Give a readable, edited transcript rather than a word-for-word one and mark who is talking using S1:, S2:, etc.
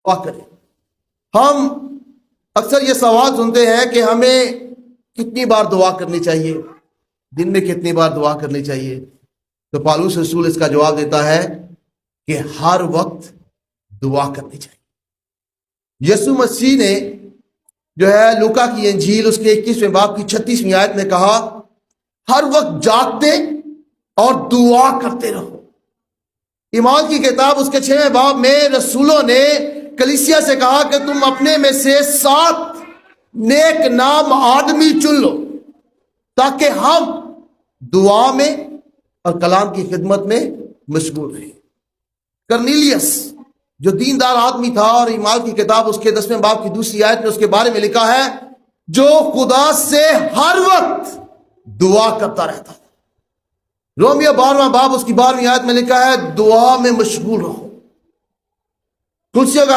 S1: دعا کریں. ہم اکثر یہ سوال سنتے ہیں کہ ہمیں کتنی بار دعا کرنی چاہیے، دن میں کتنی بار دعا کرنی چاہیے. تو پالوس رسول اس کا جواب دیتا ہے کہ ہر وقت دعا کرنی چاہیے. یسوع مسیح نے جو ہے لوکا کی انجیل اس کے 21ویں باب کی 36ویں آیت میں کہا ہر وقت جاگتے اور دعا کرتے رہو. ایمان کی کتاب اس کے 6ویں باب میں رسولوں نے کلیسیا سے کہا کہ تم اپنے میں سے 7 نیک نام آدمی چن لو تاکہ ہم دعا میں اور کلام کی خدمت میں مشغول رہیں. کرنیلیس جو دیندار آدمی تھا، اور ایمان کی کتاب اس کے 10ویں باب کی 2 آیت میں اس کے بارے میں لکھا ہے جو خدا سے ہر وقت دعا کرتا رہتا تھا. رومیو 12واں باب اس کی 12ویں آیت میں لکھا ہے دعا میں مشغول رہو. تلسیوں کا